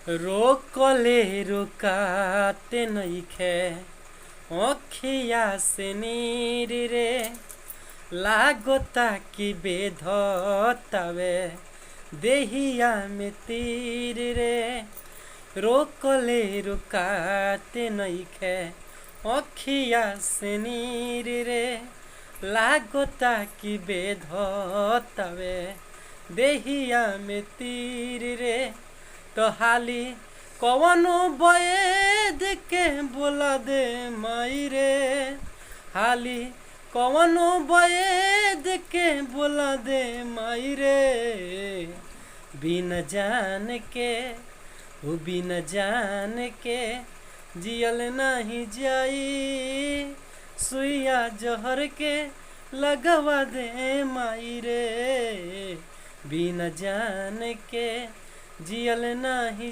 रोकले रोकाते नइखे अखिया से नीर रे लागता कि बेधतावे देहिया में तीर रे। रोकले रोकाते नइखे अखिया से नीर रे लागता कि बेधतावे देहिया में तीर रे। तो हाली कवनो वैद के बोला दे माई रे, हाली कवनो वैद के बोला दे माई रे। बिन जान के वो बिन जान के जियल नहीं जाई, सुइया जहर के लगवा दे माई रे। बिन जान के जियल नहीं